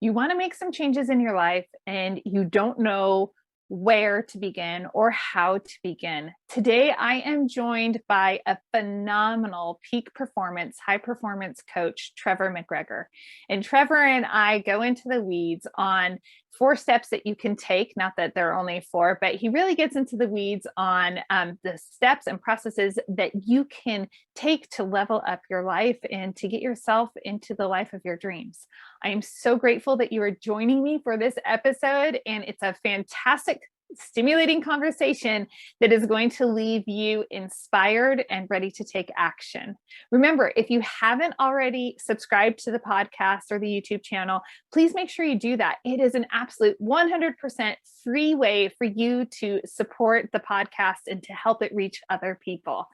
You want to make some changes in your life and you don't know where to begin or how to begin. Today, I am joined by a phenomenal peak performance, high performance coach, Trevor Mcgregor. And Trevor and I go into the weeds on 4 steps that you can take, not that there are only 4, but he really gets into the weeds on the steps and processes that you can take to level up your life and to get yourself into the life of your dreams. I am so grateful that you are joining me for this episode, and it's a fantastic, stimulating conversation that is going to leave you inspired and ready to take action. Remember, if you haven't already subscribed to the podcast or the YouTube channel, please make sure you do that. It is an absolute 100% free way for you to support the podcast and to help it reach other people.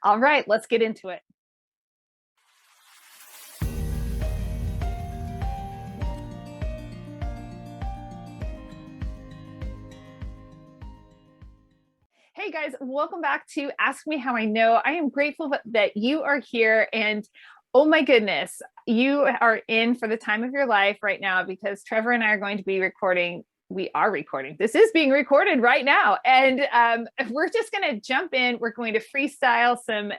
All right, let's get into it. Hey guys, welcome back to Ask Me How I Know. I am grateful that you are here, and oh my goodness, you are in for the time of your life right now, because Trevor and I are going to be recording. We are recording. This is being recorded right now. And we're just going to jump in. We're going to freestyle some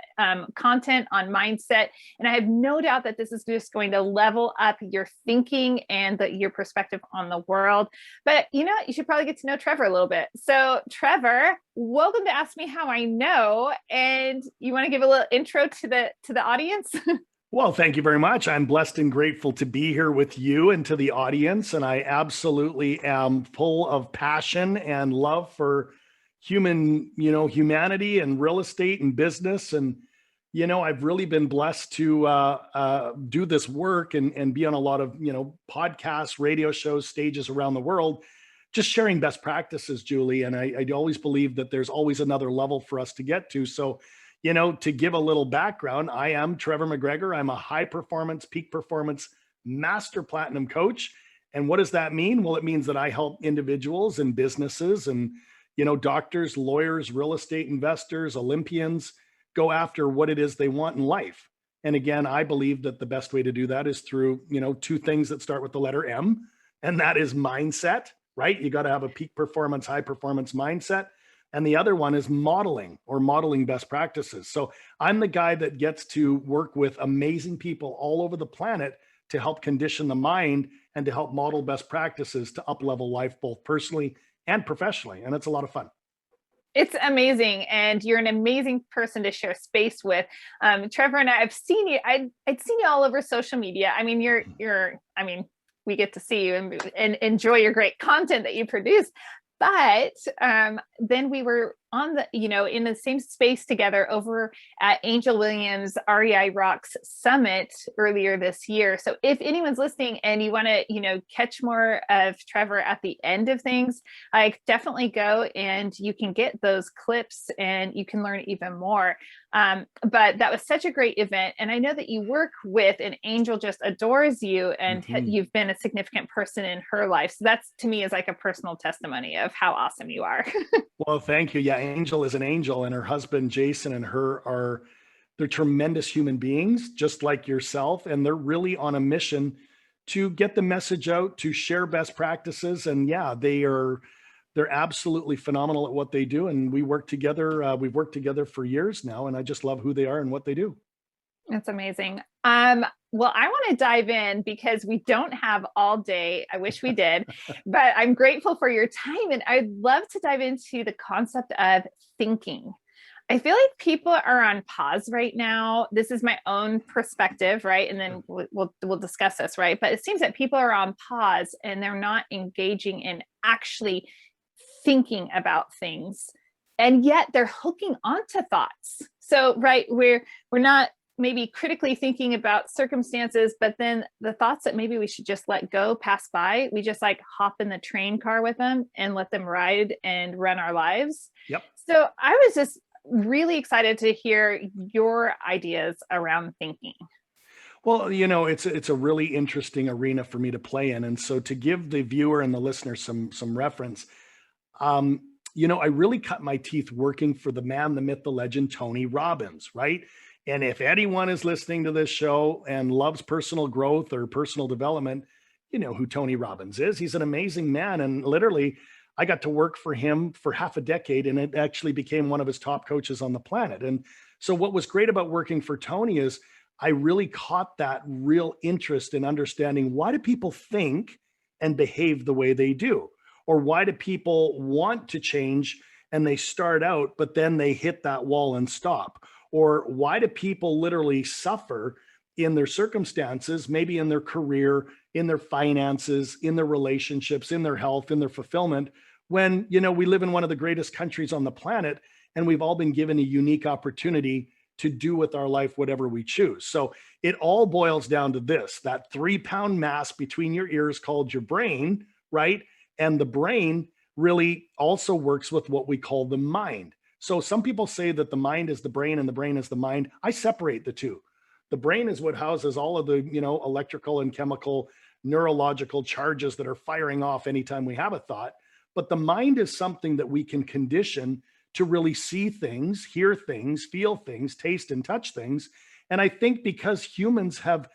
content on mindset. And I have no doubt that this is just going to level up your thinking and your perspective on the world. But you know, you should probably get to know Trevor a little bit. So Trevor, welcome to Ask Me How I Know. And you want to give a little intro to the audience? Well, thank you very much. I'm blessed and grateful to be here with you and to the audience. And I absolutely am full of passion and love for humanity and real estate and business. And, I've really been blessed to do this work and be on a lot of, podcasts, radio shows, stages around the world, just sharing best practices, Julie. And I always believe that there's always another level for us to get to. So, to give a little background, I am Trevor Mcgregor. I'm a high performance, peak performance master platinum coach. And what does that mean? Well, it means that I help individuals and businesses and, doctors, lawyers, real estate investors, Olympians go after what it is they want in life. And again, I believe that the best way to do that is through, 2 things that start with the letter M, and that is mindset, right? You got to have a peak performance, high performance mindset. And the other one is modeling best practices. So I'm the guy that gets to work with amazing people all over the planet to help condition the mind and to help model best practices to up-level life, both personally and professionally. And it's a lot of fun. It's amazing. And you're an amazing person to share space with. Trevor and I've seen you, I'd seen you all over social media. I mean, we get to see you and enjoy your great content that you produce. But then we were on in the same space together over at Angel Williams REI Rocks Summit earlier this year. So if anyone's listening and you want to, catch more of Trevor at the end of things, definitely go and you can get those clips and you can learn even more. But that was such a great event. And I know that you work with, and Angel just adores you, and you've been a significant person in her life. So that's, to me, is like a personal testimony of how awesome you are. Well, thank you. Yeah, Angel is an angel, and her husband, Jason, and her they're tremendous human beings, just like yourself. And they're really on a mission to get the message out, to share best practices. And yeah, they're absolutely phenomenal at what they do. And we work together. We've worked together for years now, and I just love who they are and what they do. That's amazing. Well, I want to dive in because we don't have all day. I wish we did, but I'm grateful for your time. And I'd love to dive into the concept of thinking. I feel like people are on pause right now. This is my own perspective, right? And then we'll discuss this, right? But it seems that people are on pause and they're not engaging in actually thinking about things. And yet they're hooking onto thoughts. So, right, we're not maybe critically thinking about circumstances, but then the thoughts that maybe we should just let go, pass by, we just hop in the train car with them and let them ride and run our lives. Yep. So I was just really excited to hear your ideas around thinking. Well, it's a really interesting arena for me to play in. And so to give the viewer and the listener some reference, I really cut my teeth working for the man, the myth, the legend, Tony Robbins, right? And if anyone is listening to this show and loves personal growth or personal development, you know who Tony Robbins is. He's an amazing man. And literally, I got to work for him for half a decade, and it actually became one of his top coaches on the planet. And so, what was great about working for Tony is I really caught that real interest in understanding, why do people think and behave the way they do? Or why do people want to change and they start out, but then they hit that wall and stop? Or why do people literally suffer in their circumstances, maybe in their career, in their finances, in their relationships, in their health, in their fulfillment, when, we live in one of the greatest countries on the planet, and we've all been given a unique opportunity to do with our life whatever we choose. So it all boils down to this: that 3-pound mass between your ears called your brain, right? And the brain really also works with what we call the mind. So some people say that the mind is the brain and the brain is the mind. I separate the two. The brain is what houses all of the, electrical and chemical neurological charges that are firing off anytime we have a thought. But the mind is something that we can condition to really see things, hear things, feel things, taste and touch things. And I think because humans have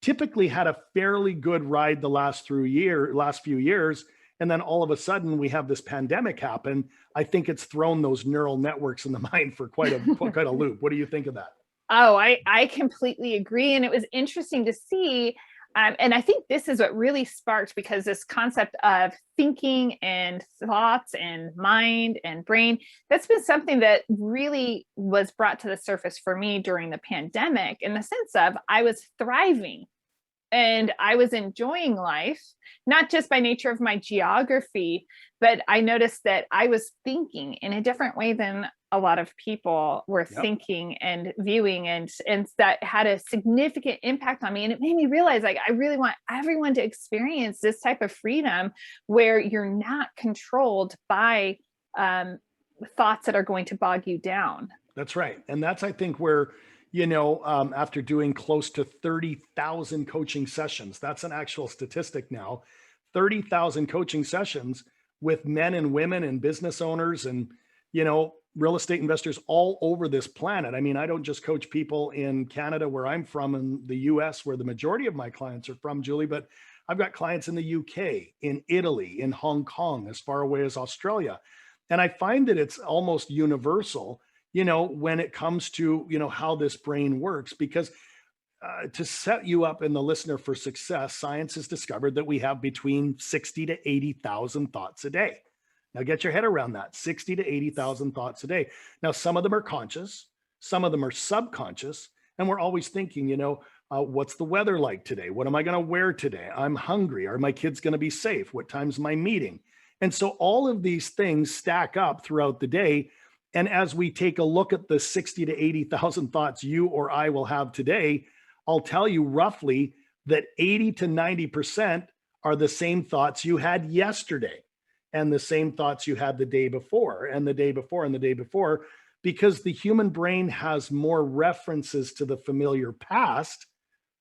typically had a fairly good ride the last few years, and then all of a sudden we have this pandemic happen, I think it's thrown those neural networks in the mind for quite a loop. What do you think of that? Oh, I completely agree. And it was interesting to see. And I think this is what really sparked, because this concept of thinking and thoughts and mind and brain, that's been something that really was brought to the surface for me during the pandemic, in the sense of I was thriving and I was enjoying life, not just by nature of my geography, but I noticed that I was thinking in a different way than a lot of people were thinking and viewing, and that had a significant impact on me. And it made me realize, like, I really want everyone to experience this type of freedom where you're not controlled by thoughts that are going to bog you down. That's right. And that's, I think, where, after doing close to 30,000 coaching sessions, that's an actual statistic now, 30,000 coaching sessions with men and women and business owners and, real estate investors all over this planet. I mean, I don't just coach people in Canada, where I'm from, and the US, where the majority of my clients are from, Julie, but I've got clients in the UK, in Italy, in Hong Kong, as far away as Australia. And I find that it's almost universal, when it comes to, how this brain works, because to set you up and the listener for success, science has discovered that we have between 60 to 80,000 thoughts a day. Now get your head around that: 60 to 80,000 thoughts a day. Now, some of them are conscious, some of them are subconscious, and we're always thinking, what's the weather like today? What am I going to wear today? I'm hungry. Are my kids going to be safe? What time's my meeting? And so all of these things stack up throughout the day. And as we take a look at the 60 to 80,000 thoughts you or I will have today, I'll tell you roughly that 80 to 90% are the same thoughts you had yesterday, and the same thoughts you had the day before, and the day before, and the day before, because the human brain has more references to the familiar past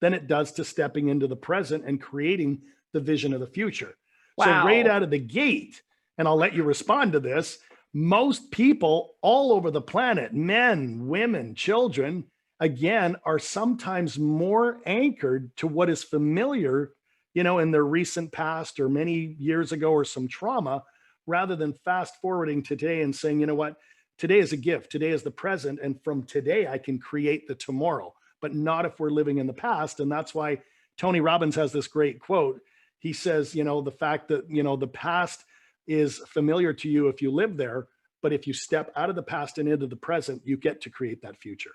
than it does to stepping into the present and creating the vision of the future. Wow. So right out of the gate, and I'll let you respond to this, most people all over the planet, men, women, children, again, are sometimes more anchored to what is familiar, in their recent past or many years ago, or some trauma, rather than fast forwarding today and saying, you know what, today is a gift, today is the present, and from today I can create the tomorrow, but not if we're living in the past. And that's why Tony Robbins has this great quote. He says, the fact that, the past is familiar to you if you live there, but if you step out of the past and into the present, you get to create that future.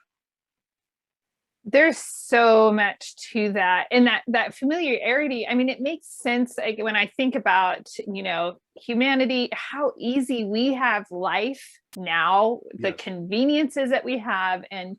There's so much to that, and that familiarity. I mean, it makes sense, like, when I think about, humanity, how easy we have life now, the conveniences that we have, and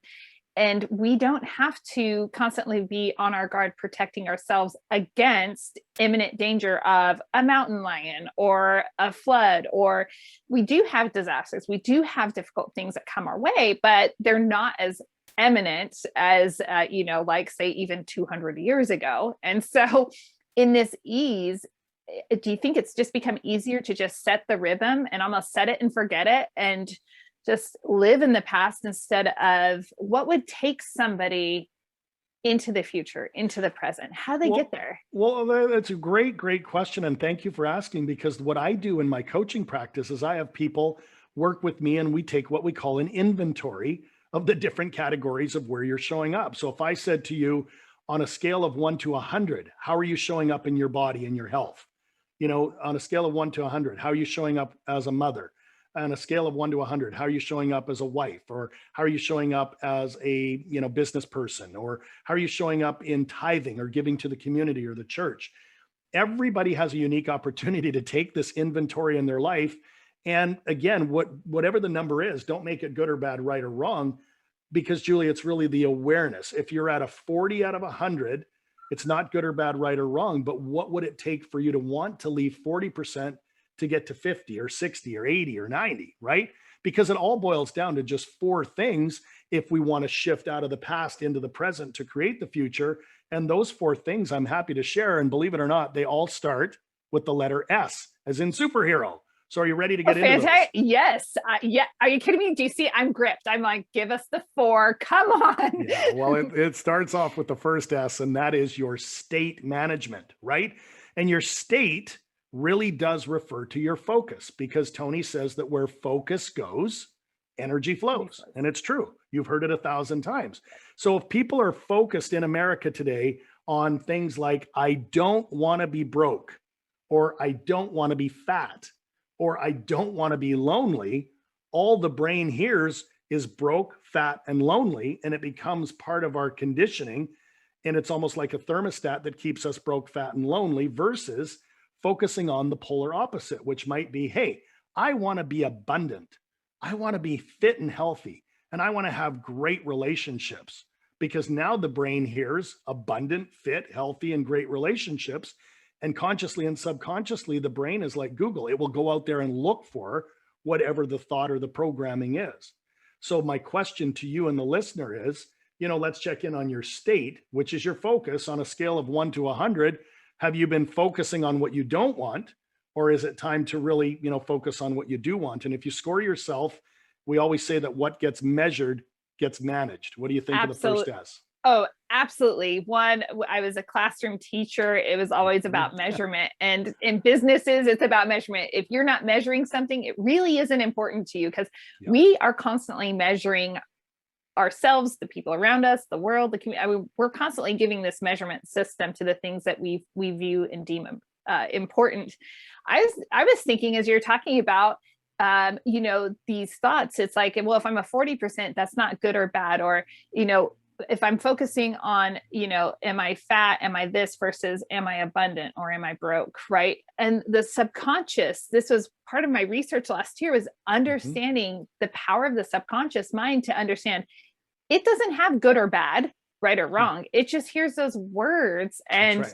we don't have to constantly be on our guard protecting ourselves against imminent danger of a mountain lion or a flood. Or we do have disasters, we do have difficult things that come our way, but they're not as eminent as, like, say, even 200 years ago. And so in this ease, do you think it's just become easier to just set the rhythm and almost set it and forget it, and just live in the past, instead of what would take somebody into the future, into the present? How do they Well, get there? well, that's a great question. And thank you for asking, because what I do in my coaching practice is I have people work with me and we take what we call an inventory of the different categories of where you're showing up. So if I said to you, on a scale of 1 to 100, how are you showing up in your body and your health? On a scale of 1 to 100, how are you showing up as a mother? On a scale of 1 to 100, how are you showing up as a wife? Or how are you showing up as a business person? Or how are you showing up in tithing or giving to the community or the church? Everybody has a unique opportunity to take this inventory in their life. And again, whatever the number is, don't make it good or bad, right or wrong, because Julie, it's really the awareness. If you're at a 40 out of 100, it's not good or bad, right or wrong, but what would it take for you to want to leave 40% to get to 50 or 60 or 80 or 90, right? Because it all boils down to just four things if we want to shift out of the past into the present to create the future. And those four things I'm happy to share. And believe it or not, they all start with the letter S, as in superhero. So are you ready to get into those? Yes. Yeah. Are you kidding me? Do you see? I'm gripped. I'm like, give us the four. Come on. Yeah, well, it starts off with the first S, and that is your state management, right? And your state really does refer to your focus, because Tony says that where focus goes, energy flows. And it's true. You've heard it 1,000 times. So if people are focused in America today on things like, I don't want to be broke, or I don't want to be fat, or I don't want to be lonely, all the brain hears is broke, fat, and lonely, and it becomes part of our conditioning. And it's almost like a thermostat that keeps us broke, fat, and lonely, versus focusing on the polar opposite, which might be, hey, I want to be abundant. I want to be fit and healthy, and I want to have great relationships, because now the brain hears abundant, fit, healthy, and great relationships. And consciously and subconsciously, the brain is like Google. It will go out there and look for whatever the thought or the programming is. So my question to you and the listener is, let's check in on your state, which is your focus on a scale of 1 to 100. Have you been focusing on what you don't want? Or is it time to really, focus on what you do want? And if you score yourself, we always say that what gets measured gets managed. What do you think of the first S? Oh, absolutely. One, I was a classroom teacher. It was always about measurement. And in businesses, it's about measurement. If you're not measuring something, it really isn't important to you, because we are constantly measuring ourselves, the people around us, the world, the community. I mean, we're constantly giving this measurement system to the things that we view and deem important. I was thinking, as you're talking about, these thoughts, it's like, well, if I'm a 40%, that's not good or bad. Or, if I'm focusing on, am I fat? Am I this versus am I abundant or am I broke? Right. And the subconscious, this was part of my research last year, was understanding the power of the subconscious mind to understand it doesn't have good or bad, right or wrong. It just hears those words. And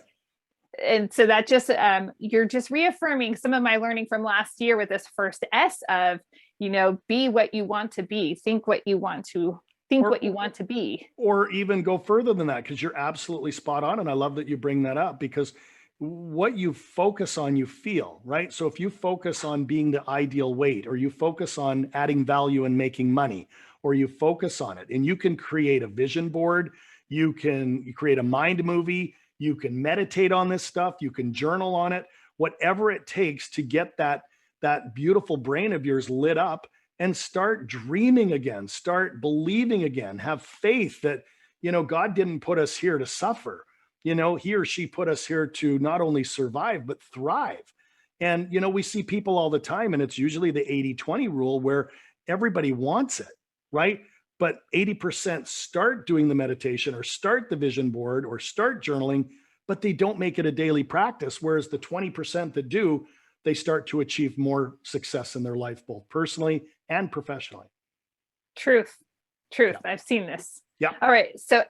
so that just, you're just reaffirming some of my learning from last year with this first S of, be what you want to be, think what you want to be. Or even go further than that, because you're absolutely spot on. And I love that you bring that up, because what you focus on, you feel, right? So if you focus on being the ideal weight, or you focus on adding value and making money, or you focus on it, and you can create a vision board, you create a mind movie, you can meditate on this stuff, you can journal on it, whatever it takes to get that beautiful brain of yours lit up, and start dreaming again, start believing again, have faith that, God didn't put us here to suffer. He or she put us here to not only survive, but thrive. And, we see people all the time, and it's usually the 80-20 rule, where everybody wants it, right? But 80% start doing the meditation, or start the vision board, or start journaling, but they don't make it a daily practice. Whereas the 20% that do, they start to achieve more success in their life, both personally and professionally. Truth. Yeah. I've seen this. Yeah. All right. So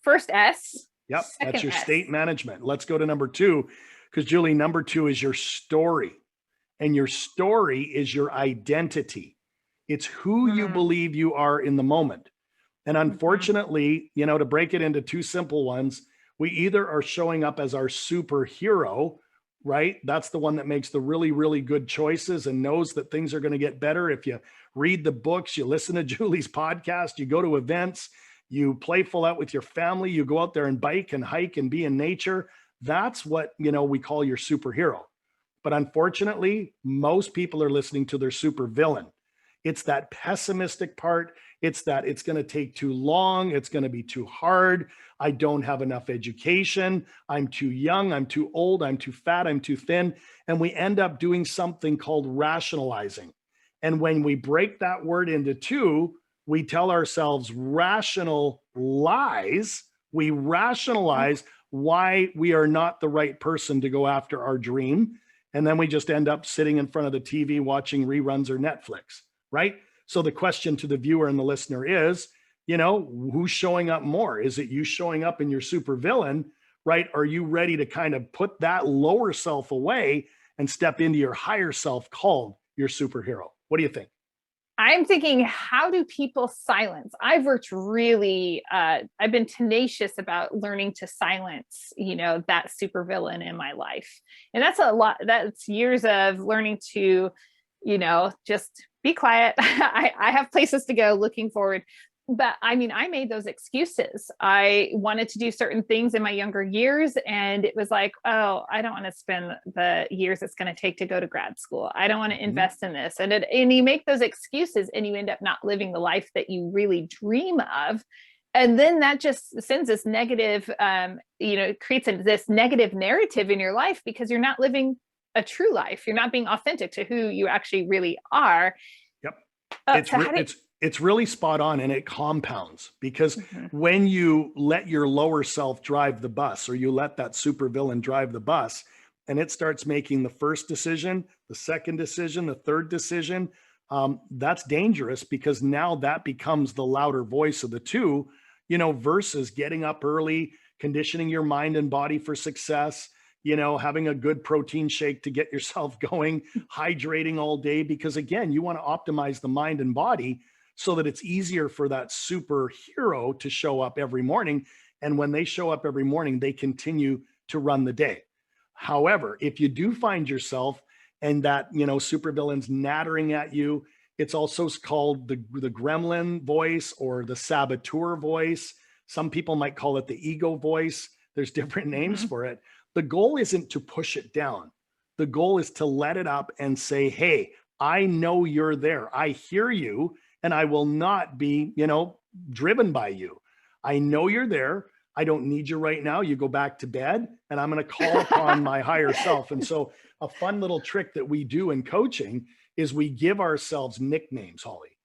first S. Yep. That's your state management. Let's go to number 2, because Julie, number 2 is your story. And your story is your identity. It's who you believe you are in the moment. And unfortunately, to break it into 2 simple ones, we either are showing up as our superhero, right? That's the one that makes the really, really good choices and knows that things are going to get better if you read the books, you listen to Julie's podcast, you go to events, you playful out with your family, you go out there and bike and hike and be in nature. That's what, we call your superhero. But unfortunately, most people are listening to their super villain. It's that pessimistic part. It's that it's going to take too long. It's going to be too hard. I don't have enough education. I'm too young. I'm too old. I'm too fat. I'm too thin. And we end up doing something called rationalizing. And when we break that word into two, we tell ourselves rational lies. We rationalize why we are not the right person to go after our dream. And then we just end up sitting in front of the TV watching reruns or Netflix, right? So the question to the viewer and the listener is, who's showing up more? Is it you showing up in your supervillain, right? Are you ready to kind of put that lower self away and step into your higher self called your superhero? What do you think? I'm thinking, how do people silence? I've worked really, I've been tenacious about learning to silence, that supervillain in my life. And that's a lot, that's years of learning to, just be quiet. I have places to go, looking forward. But I mean, I made those excuses. I wanted to do certain things in my younger years. And it was like, oh, I don't want to spend the years it's going to take to go to grad school. I don't want to invest in this. And you make those excuses and you end up not living the life that you really dream of. And then that just sends this negative, creates this negative narrative in your life because you're not living a true life. You're not being authentic to who you actually really are. Yep. It's really spot on, and it compounds because when you let your lower self drive the bus, or you let that supervillain drive the bus, and it starts making the first decision, the second decision, the third decision, that's dangerous because now that becomes the louder voice of the two, versus getting up early, conditioning your mind and body for success, having a good protein shake to get yourself going, hydrating all day, because again, you want to optimize the mind and body so that it's easier for that superhero to show up every morning. And when they show up every morning, they continue to run the day. However, if you do find yourself and that, supervillain's nattering at you, it's also called the gremlin voice or the saboteur voice. Some people might call it the ego voice. There's different names for it. The goal isn't to push it down. The goal is to let it up and say, hey, I know you're there. I hear you. And I will not be, driven by you. I know you're there. I don't need you right now. You go back to bed, and I'm going to call upon my higher self. And so a fun little trick that we do in coaching is we give ourselves nicknames, Holly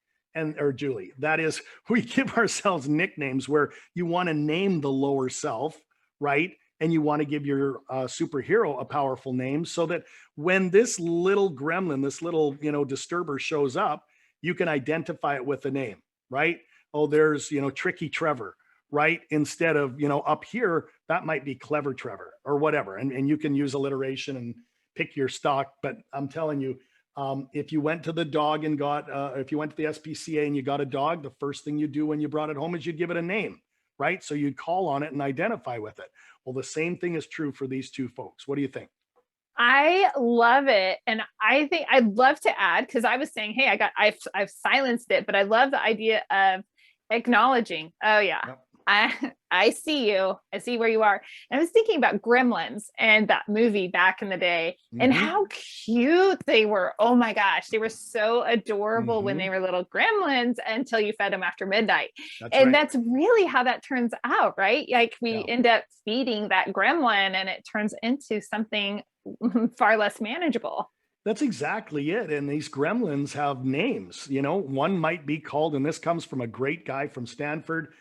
or Julie. That is, we give ourselves nicknames where you want to name the lower self, right? And you want to give your superhero a powerful name so that when this little gremlin, this little, disturber shows up, you can identify it with a name, right? Oh, there's, tricky Trevor, right? Instead of, up here, that might be clever Trevor or whatever. And you can use alliteration and pick your stock. But I'm telling you, if you went to the dog and if you went to the SPCA and you got a dog, the first thing you do when you brought it home is you'd give it a name, right? So you'd call on it and identify with it. Well, the same thing is true for these two folks. What do you think? I love it. And I think I'd love to add, because I was saying, hey, I've silenced it, but I love the idea of acknowledging, oh yeah, yep. I see you. I see where you are. And I was thinking about Gremlins and that movie back in the day and how cute they were. Oh my gosh. They were so adorable when they were little gremlins until you fed them after midnight. That's really how that turns out, right? Like we end up feeding that gremlin and it turns into something far less manageable. That's exactly it. And these gremlins have names, one might be called, and this comes from a great guy from Stanford,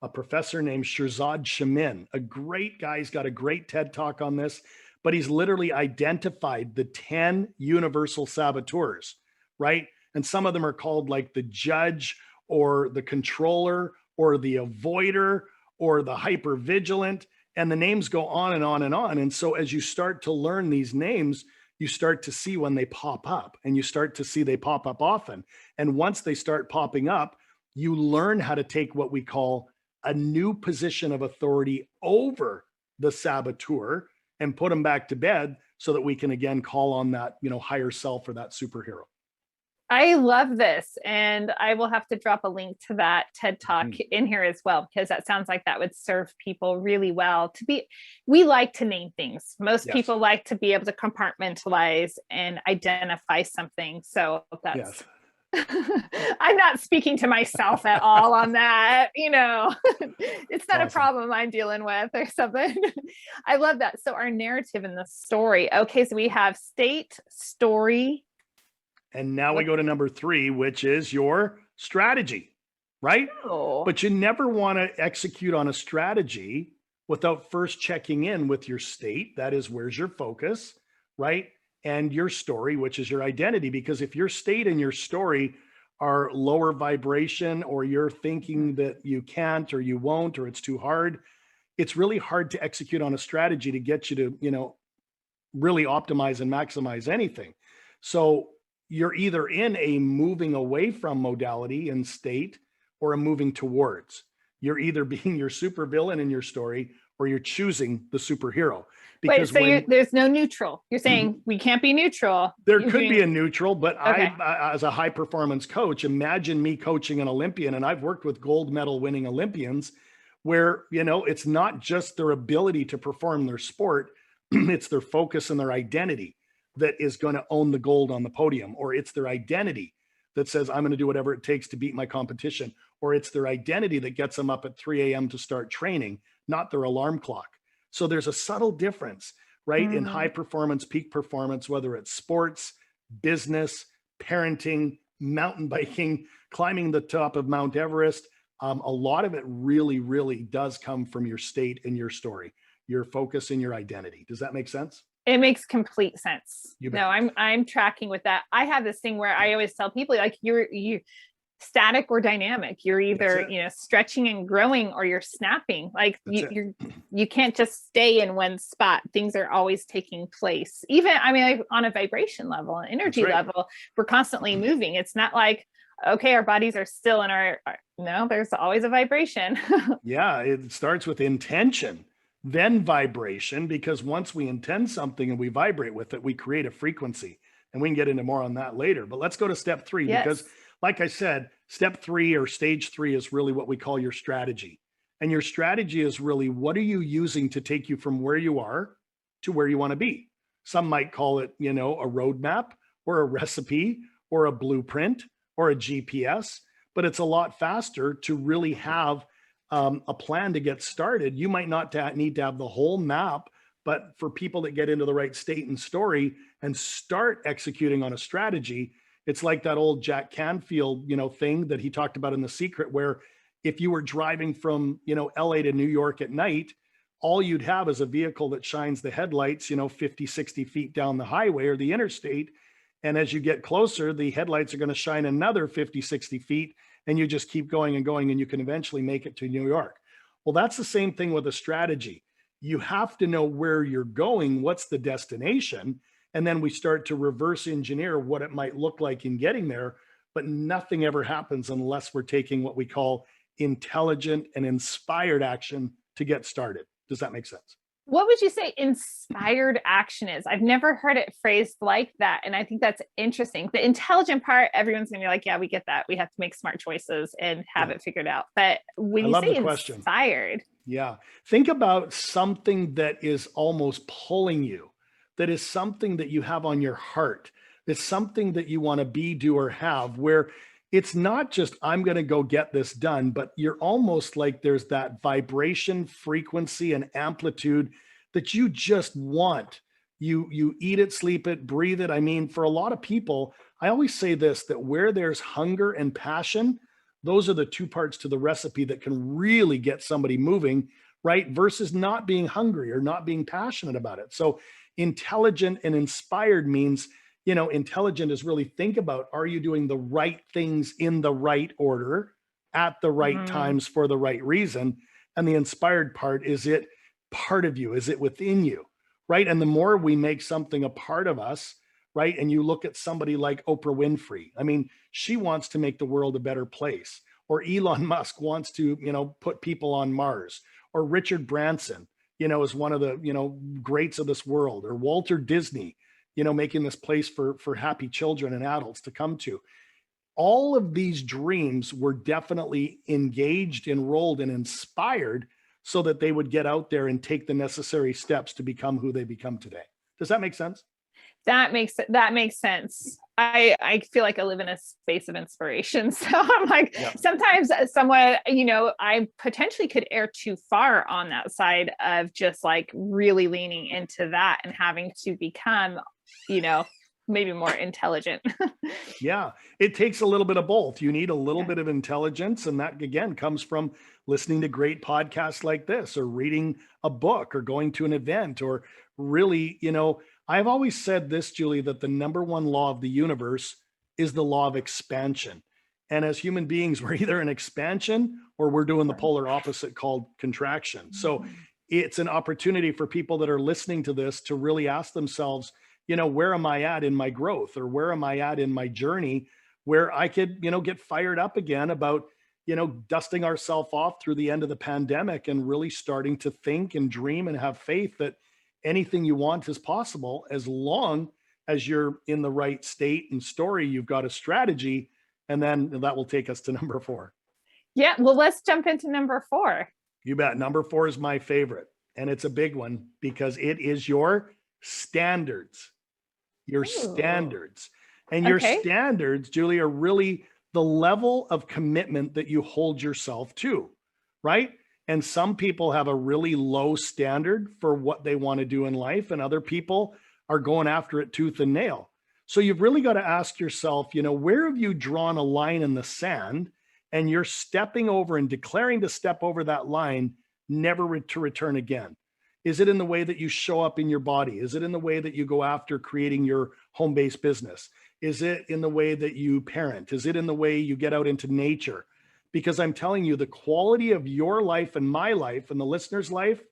a professor named Shirzad Shamin, a great guy. He's got a great TED talk on this, but he's literally identified the 10 universal saboteurs, right? And some of them are called like the judge or the controller or the avoider or the hypervigilant. And the names go on and on and on. And so as you start to learn these names, you start to see when they pop up, and you start to see they pop up often. And once they start popping up, you learn how to take what we call a new position of authority over the saboteur and put them back to bed so that we can again call on that, higher self or that superhero. I love this. And I will have to drop a link to that TED Talk Mhm. in here as well, because that sounds like that would serve people really well. We like to name things. Most Yes. people like to be able to compartmentalize and identify something. So that's, Yes. I'm not speaking to myself at all on that. It's It's not a awesome. problem I'm dealing with or something. I love that. So, our narrative in the story. Okay. So, we have state, story. And now we What? go to number 3, which is your strategy, right? Oh, But you never want to execute on a strategy without first checking in with your state. That is, where's your focus, right? And your story, which is your identity. Because if your state and your story are lower vibration, or you're thinking that you can't or you won't or it's too hard, it's really hard to execute on a strategy to get you to, really optimize and maximize anything. So you're either in a moving away from modality and state, or a moving towards. You're either being your supervillain in your story, or you're choosing the superhero. wait. Because So, when there's no neutral. You're saying we can't be neutral. there You're could be a doing neutral, but okay. as a high performance coach, imagine me coaching an Olympian, and I've worked with gold medal winning Olympians where, it's not just their ability to perform their sport, it's their focus and their identity that is going to own the gold on the podium, or it's their identity that says, I'm going to do whatever it takes to beat my competition, or it's their identity that gets them up at 3 a.m. to start training, not their alarm clock. So there's a subtle difference, right? In high Mm. performance, peak performance, whether it's sports, business, parenting, mountain biking, climbing the top of Mount Everest. A lot of it really, really does come from your state and your story, your focus and your identity. Does that make sense? It makes complete sense. You No, bet. I'm tracking with that. I have this thing where I always tell people like you static or dynamic. You're That's either, it. stretching and growing, or you're snapping. Like That's it. you can't just stay in one spot. Things are always taking place. Even, I mean, like on a vibration level, an That's energy right. level, we're constantly moving. It's not like, okay, our bodies are still in no, there's always a vibration. Yeah, it starts with intention, then vibration, because once we intend something and we vibrate with it, we create a frequency. And we can get into more on that later. But let's go to step 3, because, Yes. like I said, step 3 or stage 3 is really what we call your strategy. And your strategy is really, what are you using to take you from where you are to where you want to be? Some might call it, a roadmap, or a recipe, or a blueprint, or a GPS, but it's a lot faster to really have a plan to get started. You might not need to have the whole map, but for people that get into the right state and story and start executing on a strategy, it's like that old Jack Canfield, thing that he talked about in The Secret, where if you were driving from, LA to New York at night, all you'd have is a vehicle that shines the headlights, 50, 60 feet down the highway or the interstate. And as you get closer, the headlights are going to shine another 50, 60 feet, and you just keep going and going, and you can eventually make it to New York. Well, that's the same thing with a strategy. You have to know where you're going, what's the destination, and then we start to reverse engineer what it might look like in getting there. But nothing ever happens unless we're taking what we call intelligent and inspired action to get started. Does that make sense? What would you say inspired action is? I've never heard it phrased like that. And I think that's interesting. The intelligent part, everyone's going to be like, yeah, we get that. We have to make smart choices and have Yeah. it figured out. But when I you love the say question. inspired, Yeah. Think about something that is almost pulling you, that is something that you have on your heart, that's something that you want to be, do, or have, where it's not just, I'm going to go get this done, but you're almost like there's that vibration, frequency, and amplitude that you just want. You eat it, sleep it, breathe it. I mean, for a lot of people, I always say this, that where there's hunger and passion, those are the two parts to the recipe that can really get somebody moving, right? Versus not being hungry or not being passionate about it. So intelligent and inspired means, intelligent is really think about, are you doing the right things in the right order at the right mm, times for the right reason? And the inspired part, is it part of you? Is it within you? Right. And the more we make something a part of us, right? And you look at somebody like Oprah Winfrey. I mean, she wants to make the world a better place. Or Elon Musk wants to, put people on Mars. Or Richard Branson, is one of the, greats of this world. Or Walter Disney, making this place for happy children and adults to come to. All of these dreams were definitely engaged, enrolled, and inspired so that they would get out there and take the necessary steps to become who they become today. Does that make sense? That makes sense. I feel like I live in a space of inspiration. So I'm like, Yeah. sometimes someone, I potentially could err too far on that side of just like really leaning into that and having to become, maybe more intelligent. Yeah, it takes a little bit of both. You need a little bit of intelligence, and that again comes from listening to great podcasts like this, or reading a book, or going to an event, or really, I've always said this, Julie, that the number one law of the universe is the law of expansion. And as human beings, we're either in expansion or we're doing the polar opposite called contraction. So it's an opportunity for people that are listening to this to really ask themselves, where am I at in my growth, or where am I at in my journey, where I could, get fired up again about, dusting ourselves off through the end of the pandemic and really starting to think and dream and have faith that anything you want is possible, as long as you're in the right state and story, you've got a strategy. And then that will take us to number 4. Yeah. Well, let's jump into number 4. You bet. Number 4 is my favorite. And it's a big one because it is your standards. Your standards. And your standards, Julie, are really the level of commitment that you hold yourself to, right? And some people have a really low standard for what they want to do in life, and other people are going after it tooth and nail. So you've really got to ask yourself, where have you drawn a line in the sand, and you're stepping over and declaring to step over that line, never to return again? Is it in the way that you show up in your body? Is it in the way that you go after creating your home-based business? Is it in the way that you parent? Is it in the way you get out into nature? Because I'm telling you, the quality of your life and my life and the listener's life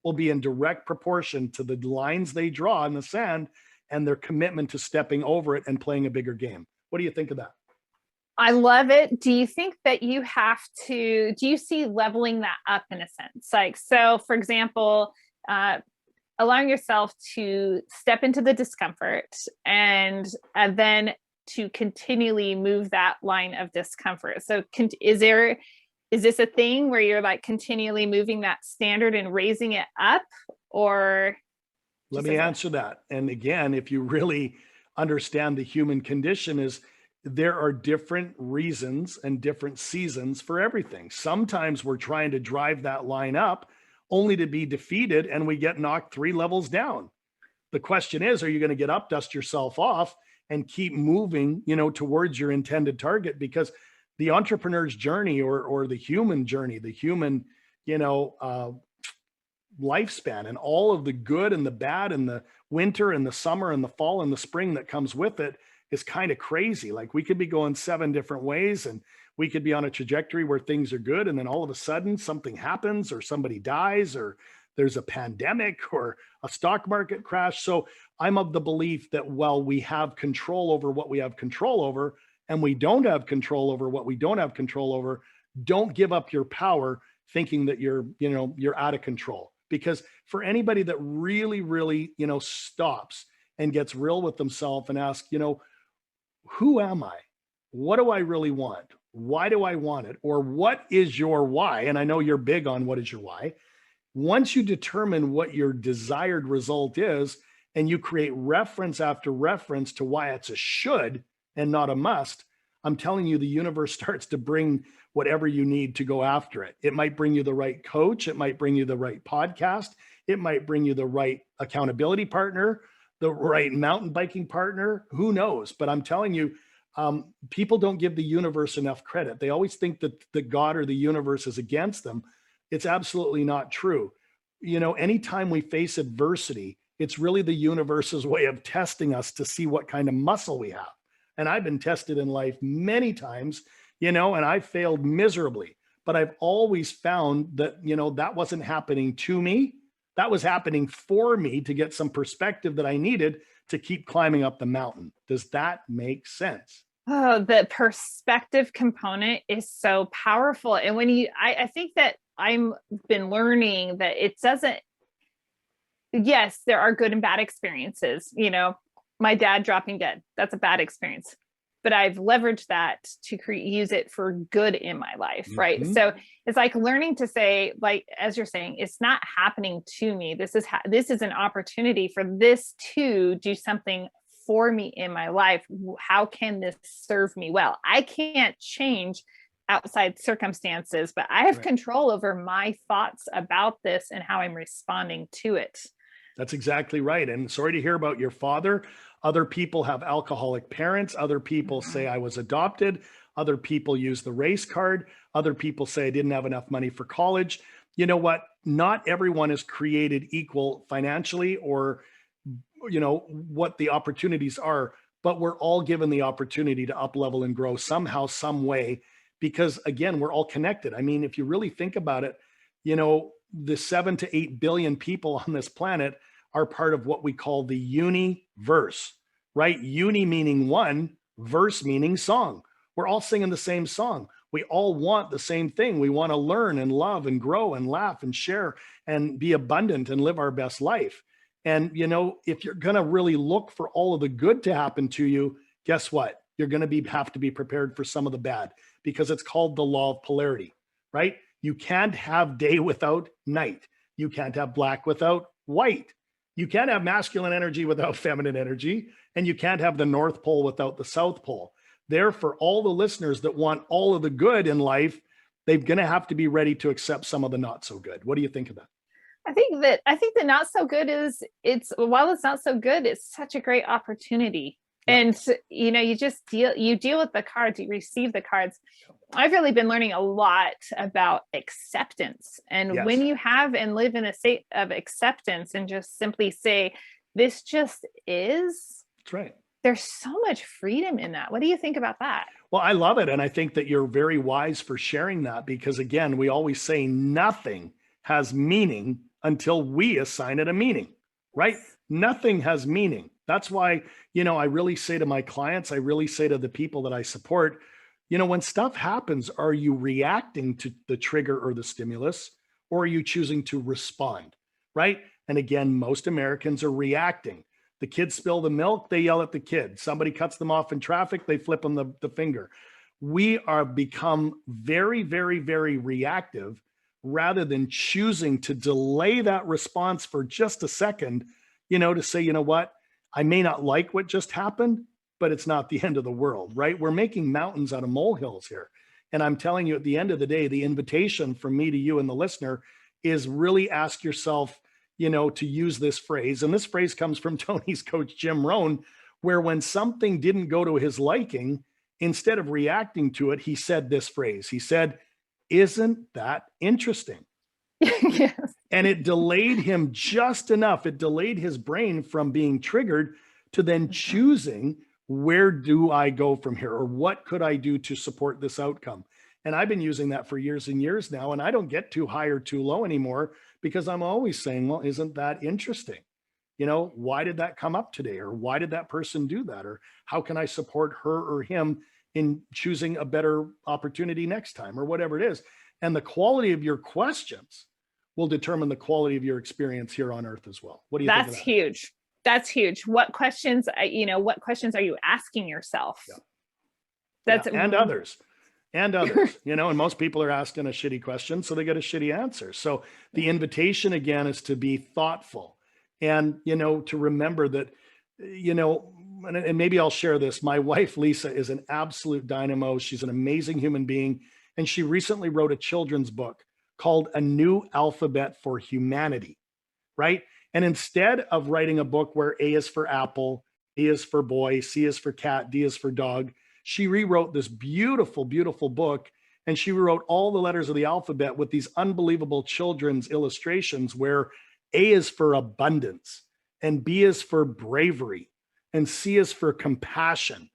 will be in direct proportion to the lines they draw in the sand and their commitment to stepping over it and playing a bigger game. What do you think of that? I love it. Do you think that do you see leveling that up in a sense? Like, so for example, allowing yourself to step into the discomfort and then to continually move that line of discomfort. So is this a thing where you're like continually moving that standard and raising it up, or? Let me answer that. And again, if you really understand the human condition, is there are different reasons and different seasons for everything. Sometimes we're trying to drive that line up only to be defeated and we get knocked 3 levels down. The question is, are you going to get up, dust yourself off, and keep moving, towards your intended target? Because the entrepreneur's journey, or the human journey, the human, lifespan, and all of the good and the bad and the winter and the summer and the fall and the spring that comes with it, is kind of crazy. Like, we could be going 7 different ways, and we could be on a trajectory where things are good, and then all of a sudden something happens, or somebody dies, or there's a pandemic, or a stock market crash. So I'm of the belief that while we have control over what we have control over, and we don't have control over what we don't have control over, don't give up your power thinking that you're out of control. Because for anybody that really, really, stops and gets real with themselves and asks, who am I? What do I really want? Why do I want it? Or what is your why? And I know you're big on what is your why. Once you determine what your desired result is, and you create reference after reference to why it's a should and not a must, I'm telling you, the universe starts to bring whatever you need to go after it. It might bring you the right coach. It might bring you the right podcast. It might bring you the right accountability partner, the right mountain biking partner. Who knows? But I'm telling you, people don't give the universe enough credit. They always think that God or the universe is against them. It's absolutely not true. Anytime we face adversity, it's really the universe's way of testing us to see what kind of muscle we have. And I've been tested in life many times, and I failed miserably, but I've always found that, that wasn't happening to me. That was happening for me to get some perspective that I needed to keep climbing up the mountain. Does that make sense? Oh, the perspective component is so powerful. And I think that I've been learning that it doesn't, yes, there are good and bad experiences, my dad dropping dead. That's a bad experience. But I've leveraged that to use it for good in my life, right? Mm-hmm. So it's like learning to say, like as you're saying, it's not happening to me. This is an opportunity for this to do something for me in my life. How can this serve me well? I can't change outside circumstances, but I have control over my thoughts about this and how I'm responding to it. That's exactly right. And sorry to hear about your father. Other people have alcoholic parents. Other people say I was adopted. Other people use the race card. Other people say I didn't have enough money for college. You know what? Not everyone is created equal financially or, what the opportunities are, but we're all given the opportunity to up level and grow somehow, some way, because again, we're all connected. I mean, if you really think about it, the 7 to 8 billion people on this planet are part of what we call the universe, right? Uni meaning one, verse meaning song. We're all singing the same song. We all want the same thing. We want to learn and love and grow and laugh and share and be abundant and live our best life. And, if you're going to really look for all of the good to happen to you, guess what? You're going to have to be prepared for some of the bad, because it's called the law of polarity, right? You can't have day without night. You can't have black without white. You can't have masculine energy without feminine energy. And you can't have the North Pole without the South Pole. There, for all the listeners that want all of the good in life, they're going to have to be ready to accept some of the not so good. What do you think of that? I think the not so good is, while it's not so good, it's such a great opportunity. Yeah. And you deal with the cards, you receive the cards. I've really been learning a lot about acceptance. And yes, when you have and live in a state of acceptance and just simply say, this just is. That's right. There's so much freedom in that. What do you think about that? Well, I love it. And I think that you're very wise for sharing that, because again, we always say nothing has meaning until we assign it a meaning, right? Nothing has meaning. That's why, I really say to my clients, I really say to the people that I support, when stuff happens, are you reacting to the trigger or the stimulus, or are you choosing to respond, right? And again, most Americans are reacting. The kids spill the milk, they yell at the kid. Somebody cuts them off in traffic, they flip them the finger. We are become very, very, very reactive, rather than choosing to delay that response for just a second, to say, you know what, I may not like what just happened, but it's not the end of the world, right? We're making mountains out of molehills here. And I'm telling you, at the end of the day, the invitation from me to you and the listener is really ask yourself, to use this phrase. And this phrase comes from Tony's coach, Jim Rohn, where when something didn't go to his liking, instead of reacting to it, he said this phrase. He said, "Isn't that interesting?" Yes. And it delayed him just enough. It delayed his brain from being triggered to then choosing, where do I go from here? Or what could I do to support this outcome? And I've been using that for years and years now. And I don't get too high or too low anymore, because I'm always saying, well, isn't that interesting? Why did that come up today? Or why did that person do that? Or how can I support her or him in choosing a better opportunity next time, or whatever it is? And the quality of your questions will determine the quality of your experience here on earth as well. What do you think of that? That's huge. That's huge. What questions are you asking yourself? Yeah. That's and others. And most people are asking a shitty question, so they get a shitty answer. So the invitation again is to be thoughtful, and, to remember that, and maybe I'll share this. My wife, Lisa, is an absolute dynamo. She's an amazing human being. And she recently wrote a children's book called A New Alphabet for Humanity, right? And instead of writing a book where A is for apple, B is for boy, C is for cat, D is for dog, she rewrote this beautiful, beautiful book. And she rewrote all the letters of the alphabet with these unbelievable children's illustrations, where A is for abundance, and B is for bravery, and C is for compassion,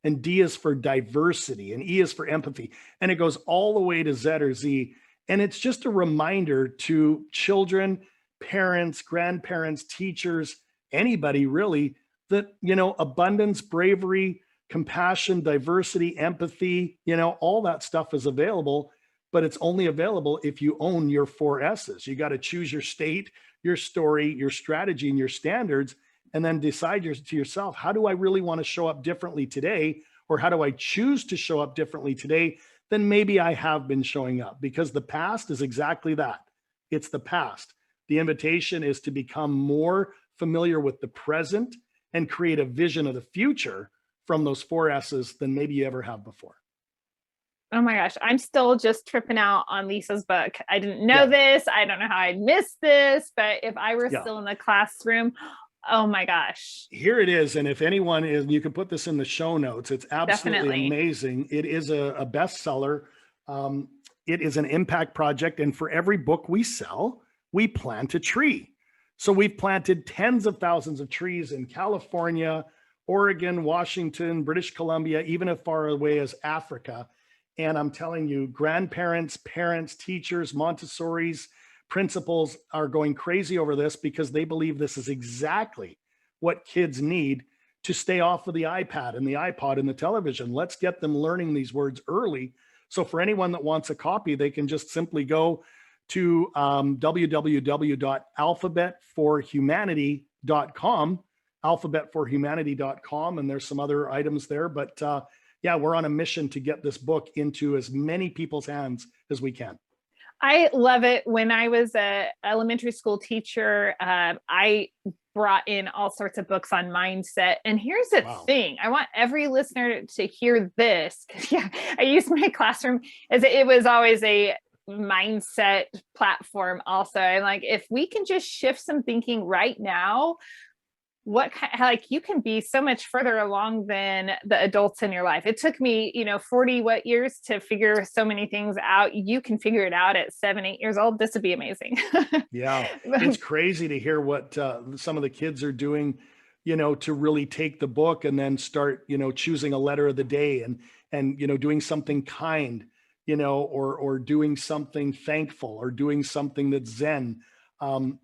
and D is for diversity, and E is for empathy. And it goes all the way to Z or Z. And it's just a reminder to children, parents, grandparents, teachers, anybody really, that, abundance, bravery, compassion, diversity, empathy, all that stuff is available, but it's only available if you own your 4 S's. You got to choose your state, your story, your strategy, and your standards. and then decide to yourself, how do I really want to show up differently today? Or how do I choose to show up differently today than maybe I have been showing up? Because the past is exactly that. It's the past. The invitation is to become more familiar with the present and create a vision of the future from those four S's than maybe you ever have before. Oh my gosh, I'm still just tripping out on Lisa's book. I didn't know Yeah. this. I don't know how I missed this, but if I were Yeah. still in the classroom, oh my gosh. Here it is. And if anyone is, you can put this in the show notes. It's absolutely Definitely. amazing. It is a bestseller. It is an impact project. And for every book we sell, we plant a tree. So we've planted tens of thousands of trees in California, Oregon, Washington, British Columbia, even as far away as Africa. And I'm telling you, grandparents, parents, teachers, Montessori's, principals are going crazy over this because they believe this is exactly what kids need to stay off of the iPad and the iPod and the television. Let's get them learning these words early. So for anyone that wants a copy, they can just simply go to www.alphabetforhumanity.com, alphabetforhumanity.com, and there's some other items there. But yeah, we're on a mission to get this book into as many people's hands as we can. I love it. When I was a elementary school teacher, I brought in all sorts of books on mindset. And here's the thing. I want every listener to hear this. Yeah, I used my classroom as it was always a mindset platform also. And like, if we can just shift some thinking right now, like you can be so much further along than the adults in your life. It took me, 40 years to figure so many things out. You can figure it out at 7, 8 years old. This would be amazing. Yeah. It's crazy to hear what some of the kids are doing, to really take the book and then start, choosing a letter of the day and, doing something kind, or doing something thankful or doing something that's Zen.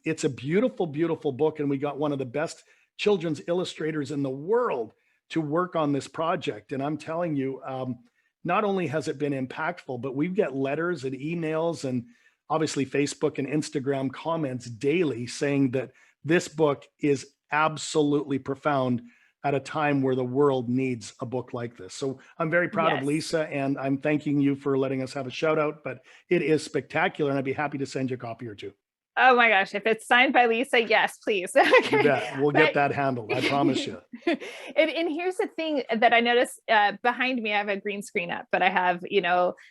It's a beautiful, beautiful book. And we got one of the best children's illustrators in the world to work on this project. And I'm telling you, not only has it been impactful, but we get letters and emails and obviously Facebook and Instagram comments daily saying that this book is absolutely profound at a time where the world needs a book like this. So I'm very proud of Lisa, and I'm thanking you for letting us have a shout out, but it is spectacular. And I'd be happy to send you a copy or two. Oh my gosh, if it's signed by Lisa, yes, please. Okay. You bet. We'll get that handled. I promise you. And here's the thing that I noticed behind me, I have a green screen up, but I have,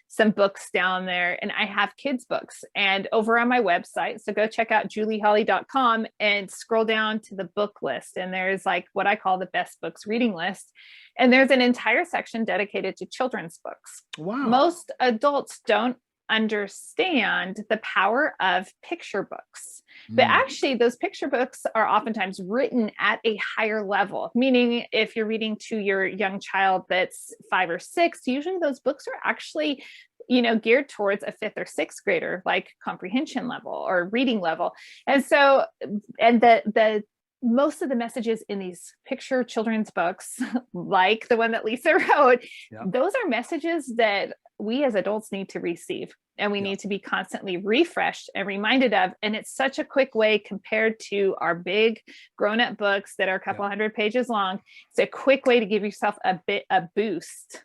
some books down there, and I have kids books and over on my website. So go check out julieholly.com and scroll down to the book list. And there's like what I call the best books reading list. And there's an entire section dedicated to children's books. Wow. Most adults don't understand the power of picture books, but actually those picture books are oftentimes written at a higher level, meaning if you're reading to your young child that's 5 or 6, usually those books are actually geared towards a 5th or 6th grader, like comprehension level or reading level. And so, and the most of the messages in these picture children's books, like the one that Lisa wrote, those are messages that we as adults need to receive, and we need to be constantly refreshed and reminded of. And it's such a quick way compared to our big grown-up books that are a couple hundred pages long. It's a quick way to give yourself a boost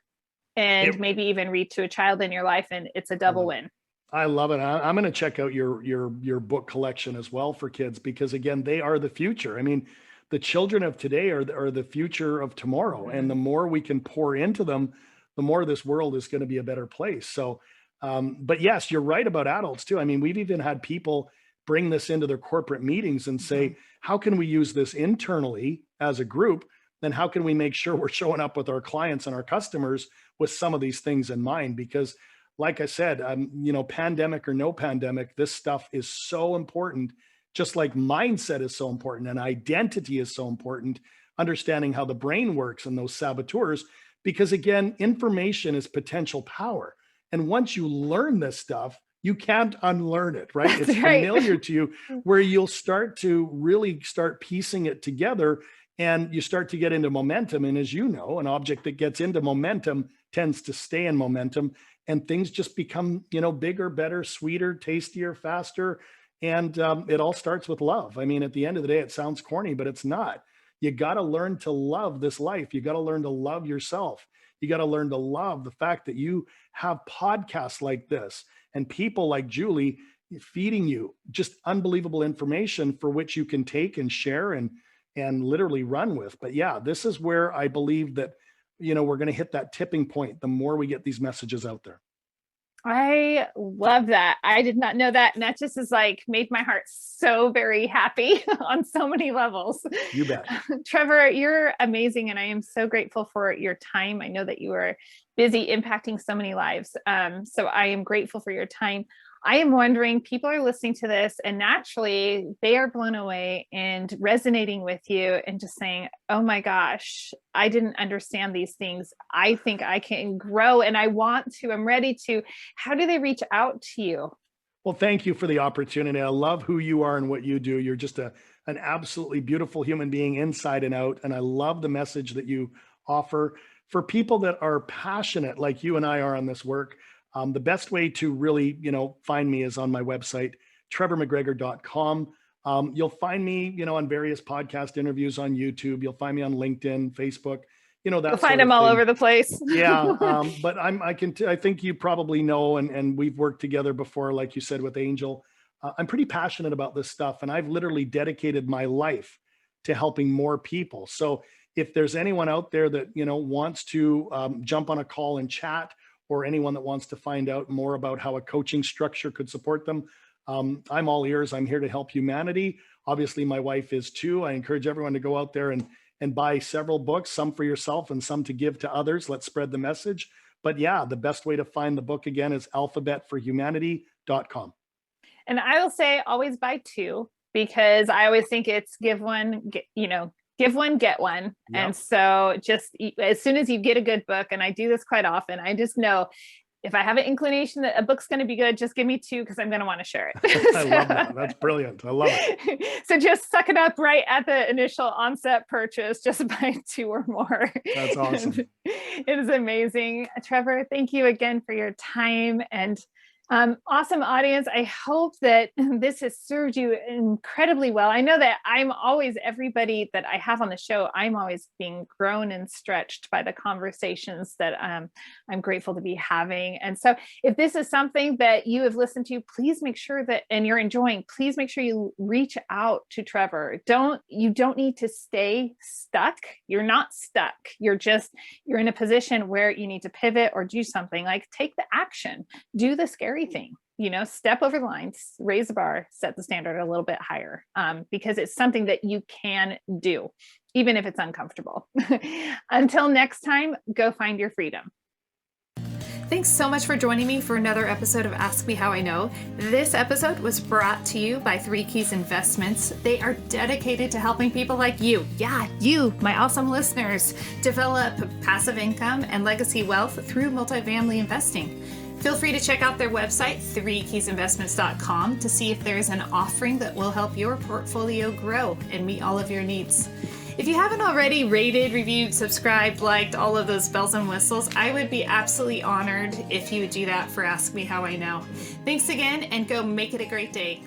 and maybe even read to a child in your life. And it's a double win. I love it. I'm going to check out your book collection as well for kids, because again, they are the future. I mean, the children of today are the future of tomorrow. And the more we can pour into them, the more this world is going to be a better place. So, but yes, you're right about adults too. I mean, we've even had people bring this into their corporate meetings and say, how can we use this internally as a group? Then how can we make sure we're showing up with our clients and our customers with some of these things in mind? Because like I said, pandemic or no pandemic, this stuff is so important, just like mindset is so important and identity is so important, understanding how the brain works and those saboteurs. Because again, information is potential power. And once you learn this stuff, you can't unlearn it, right? It's familiar to you, where you'll start to really start piecing it together and you start to get into momentum. And as you know, an object that gets into momentum tends to stay in momentum, and things just become, bigger, better, sweeter, tastier, faster. And it all starts with love. I mean, at the end of the day, it sounds corny, but it's not. You got to learn to love this life. You got to learn to love yourself. You got to learn to love the fact that you have podcasts like this and people like Julie feeding you just unbelievable information for which you can take and share and literally run with. But yeah, this is where I believe that, we're going to hit that tipping point the more we get these messages out there. I love that. I did not know that. And that just is like made my heart so very happy on so many levels. You bet. Trevor, you're amazing. And I am so grateful for your time. I know that you are busy impacting so many lives. So I am grateful for your time. I am wondering, people are listening to this and naturally they are blown away and resonating with you and just saying, oh my gosh, I didn't understand these things. I think I can grow and I want to, I'm ready to. How do they reach out to you? Well, thank you for the opportunity. I love who you are and what you do. You're just an absolutely beautiful human being inside and out. And I love the message that you offer for people that are passionate like you and I are on this work. The best way to really, find me is on my website, trevormcgregor.com. You'll find me, on various podcast interviews on YouTube. You'll find me on LinkedIn, Facebook, You'll find them all over the place. Yeah. But I think you probably know, and we've worked together before, like you said, with Angel. I'm pretty passionate about this stuff, and I've literally dedicated my life to helping more people. So if there's anyone out there that, wants to jump on a call and chat, or anyone that wants to find out more about how a coaching structure could support them, I'm all ears. I'm here to help humanity. Obviously, my wife is too. I encourage everyone to go out there and buy several books, some for yourself and some to give to others. Let's spread the message. But yeah, the best way to find the book again is alphabetforhumanity.com. And I will say always buy two, because I always think it's give one, give one, get one. Yep. And so just as soon as you get a good book, and I do this quite often, I just know if I have an inclination that a book's going to be good, just give me two, because I'm going to want to share it. I love that. That's brilliant. I love it. So just suck it up right at the initial onset purchase. Just buy two or more. That's awesome. It is amazing. Trevor, thank you again for your time and awesome audience. I hope that this has served you incredibly well. I know that everybody that I have on the show, I'm always being grown and stretched by the conversations that I'm grateful to be having. And so if this is something that you have listened to, please make sure that, and you're enjoying, please make sure you reach out to Trevor. You don't need to stay stuck. You're not stuck. You're in a position where you need to pivot or do something. Like, take the action, do the scary thing, step over the line, raise the bar, set the standard a little bit higher, because it's something that you can do, even if it's uncomfortable. Until next time, go find your freedom. Thanks so much for joining me for another episode of Ask Me How I Know. This episode was brought to you by 3 Keys Investments. They are dedicated to helping people like you, my awesome listeners, develop passive income and legacy wealth through multifamily investing. Feel free to check out their website, 3keysinvestments.com, to see if there's an offering that will help your portfolio grow and meet all of your needs. If you haven't already rated, reviewed, subscribed, liked, all of those bells and whistles, I would be absolutely honored if you would do that for Ask Me How I Know. Thanks again, and go make it a great day.